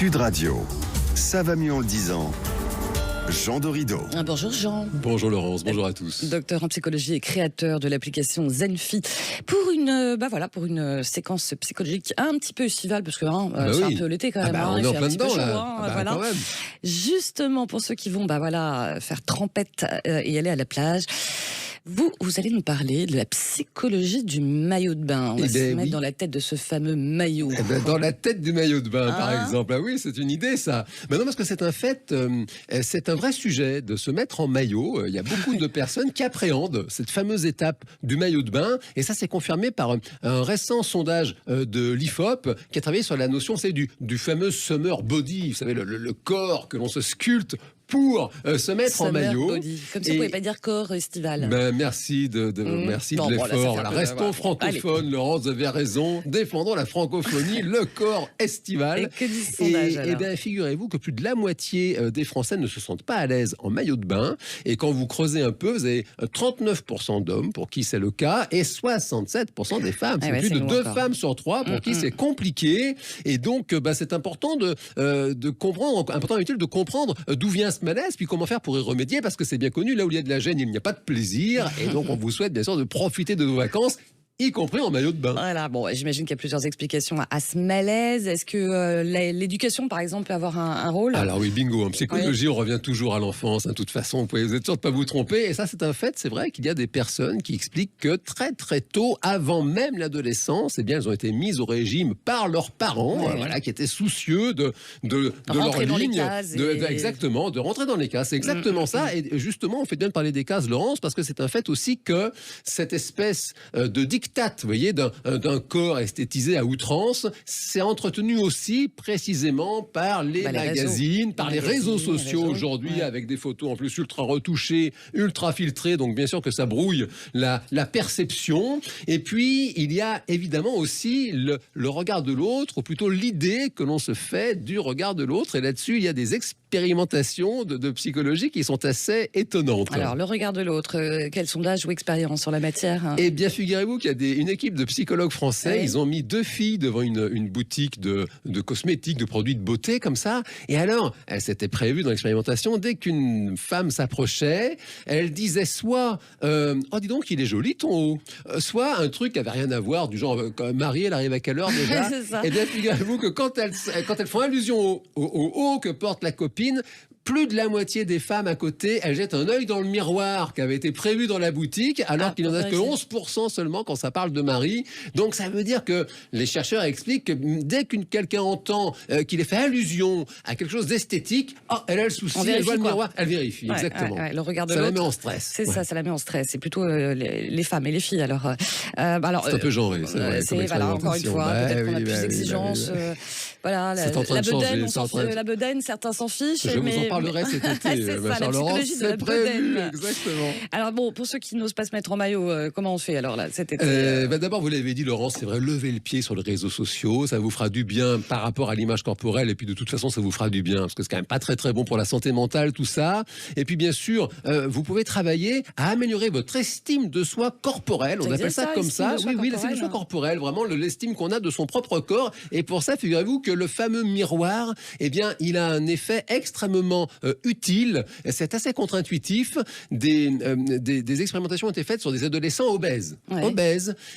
Sud Radio, ça va mieux en le disant. Jean Dorido. Bonjour Jean. Bonjour Laurence, bonjour à tous. Docteur en psychologie et créateur de l'application Zenfi pour une séquence psychologique un petit peu estivale parce que c'est un peu l'été quand même. On est en plein dedans là. Quand même. Justement pour ceux qui vont faire trempette et aller à la plage. Vous allez nous parler de la psychologie du maillot de bain. On va se mettre dans la tête de ce fameux maillot. Dans la tête du maillot de bain, par exemple. Ah oui, c'est une idée, ça. Mais non, parce que c'est un fait, c'est un vrai sujet de se mettre en maillot. Il y a beaucoup de personnes qui appréhendent cette fameuse étape du maillot de bain. Et ça, c'est confirmé par un récent sondage de l'IFOP qui a travaillé sur la notion, du fameux summer body. Vous savez, le corps que l'on se sculpte pour se mettre en maillot. Body. Comme ça, vous ne pouvez pas dire corps estival. Merci de l'effort. Restons francophones, Laurence, vous avez raison. Défendons la francophonie, le corps estival. Et que dit ce sondage, Et bien, figurez-vous que plus de la moitié des Français ne se sentent pas à l'aise en maillot de bain. Et quand vous creusez un peu, vous avez 39% d'hommes pour qui c'est le cas et 67% des femmes. C'est plus de 2 femmes sur 3 pour qui c'est compliqué. Et donc, c'est important de comprendre, utile de comprendre d'où vient ce malaise, puis comment faire pour y remédier, parce que c'est bien connu, là où il y a de la gêne, il n'y a pas de plaisir, et donc on vous souhaite bien sûr de profiter de vos vacances, y compris en maillot de bain. Voilà, j'imagine qu'il y a plusieurs explications à ce malaise. Est-ce que l'éducation, par exemple, peut avoir un rôle ? Alors oui, bingo, en psychologie, on revient toujours à l'enfance. De toute façon, vous êtes sûr de ne pas vous tromper. Et ça, c'est un fait. C'est vrai qu'il y a des personnes qui expliquent que très, très tôt, avant même l'adolescence, elles ont été mises au régime par leurs parents, qui étaient soucieux de leur ligne. Exactement, de rentrer dans les cases. C'est exactement ça. Et justement, on fait bien de parler des cases, Laurence, parce que c'est un fait aussi que cette espèce de dictat, vous voyez, d'un corps esthétisé à outrance, c'est entretenu aussi précisément par les magazines, par les réseaux sociaux aujourd'hui, avec des photos en plus ultra retouchées, ultra filtrées, donc bien sûr que ça brouille la perception. Et puis, il y a évidemment aussi le regard de l'autre, ou plutôt l'idée que l'on se fait du regard de l'autre. Et là-dessus, il y a des expérimentations de psychologie qui sont assez étonnantes. Alors, le regard de l'autre, quel sondage ou expérience sur la matière ? Eh bien, figurez-vous qu'il y a une équipe de psychologues français, ils ont mis 2 filles devant une boutique de cosmétiques, de produits de beauté, comme ça. Et alors, c'était prévu dans l'expérimentation, dès qu'une femme s'approchait, elle disait soit « Oh, dis donc, il est joli ton haut », soit un truc qui n'avait rien à voir, du genre « Marie, elle arrive à quelle heure déjà ?» Eh bien, figurez-vous que quand elles font allusion au haut que porte la copine, plus de la moitié des femmes à côté, elles jettent un œil dans le miroir qui avait été prévu dans la boutique, alors qu'il n'y en a que 11% seulement quand ça parle de Marie. Donc ça veut dire que les chercheurs expliquent que dès que quelqu'un entend qu'il est fait allusion à quelque chose d'esthétique, elle a le souci, elle voit le miroir, elle vérifie, exactement. Le regard de ça l'autre, la met en stress. C'est ça la met en stress. C'est plutôt les femmes et les filles. Alors, c'est un peu genré, c'est vrai. Encore une fois, peut-être qu'on a plus d'exigences. La bedaine, certains s'en fichent. Je vous en parlerai cet été, c'est ça, la psychologie de la prévu, bedaine. Exactement. Alors pour ceux qui n'osent pas se mettre en maillot, comment on fait alors là cet été D'abord, vous l'avez dit, Laurence, c'est vrai, levez le pied sur les réseaux sociaux, ça vous fera du bien par rapport à l'image corporelle, et puis de toute façon, ça vous fera du bien, parce que c'est quand même pas très très bon pour la santé mentale, tout ça. Et puis bien sûr, vous pouvez travailler à améliorer votre estime de soi corporelle, on appelle ça comme ça. Oui, l'estime de soi corporelle, vraiment l'estime qu'on a de son propre corps. Et pour ça, figurez-vous que le fameux miroir, eh bien, il a un effet extrêmement utile. C'est assez contre-intuitif. Des expérimentations ont été faites sur des adolescents obèses.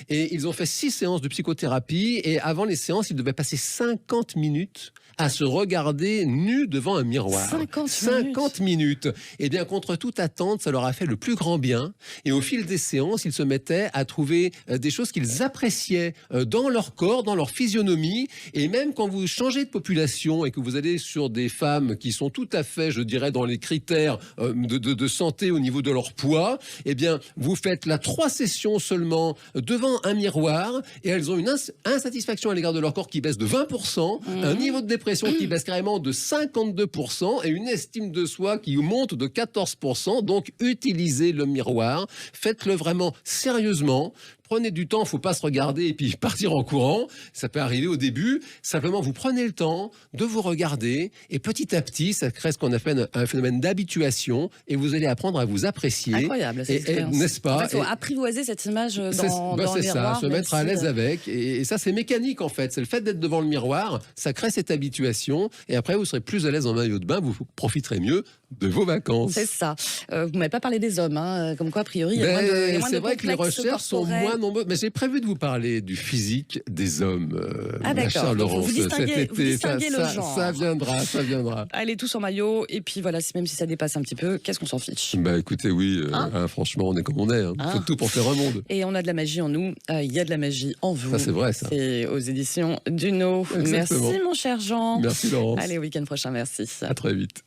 Et ils ont fait 6 séances de psychothérapie. Et avant les séances, ils devaient passer 50 minutes à se regarder nus devant un miroir. 50 minutes. Et bien, contre toute attente, ça leur a fait le plus grand bien. Et au fil des séances, ils se mettaient à trouver des choses qu'ils appréciaient dans leur corps, dans leur physionomie. Et même quand vous changez de population et que vous allez sur des femmes qui sont tout à fait, je dirais, dans les critères de santé au niveau de leur poids, eh bien, vous faites 3 sessions seulement devant un miroir et elles ont une insatisfaction à l'égard de leur corps qui baisse de 20%, un niveau de dépression qui baisse carrément de 52% et une estime de soi qui monte de 14%. Donc, utilisez le miroir, faites-le vraiment sérieusement. prenez du temps, il ne faut pas se regarder et puis partir en courant. Ça peut arriver au début. Simplement, vous prenez le temps de vous regarder et petit à petit, ça crée ce qu'on appelle un phénomène d'habituation et vous allez apprendre à vous apprécier. Incroyable, cette expérience. N'est-ce pas? En fait, il faut apprivoiser cette image dans le miroir. Ça, se mettre à l'aise avec. Et ça, c'est mécanique en fait. C'est le fait d'être devant le miroir, ça crée cette habituation et après, vous serez plus à l'aise en maillot de bain, vous profiterez mieux de vos vacances. C'est ça. Vous m'avez pas parlé des hommes, hein, comme quoi a priori il y a moins de c'est vrai que les recherches sont moins nombreuses. Mais j'ai prévu de vous parler du physique des hommes. Ma chère Laurence, vous distinguez le genre. Ça viendra. Allez tous en maillot et puis voilà, même si ça dépasse un petit peu, qu'est-ce qu'on s'en fiche? Bah écoutez, oui, franchement, on est comme on est. Il faut tout pour faire un monde. Et on a de la magie en nous. Il y a de la magie en vous. Ça c'est vrai ça. C'est aux éditions Duno. Exactement. Merci mon cher Jean. Merci Laurence. Allez, au week-end prochain, merci. À très vite.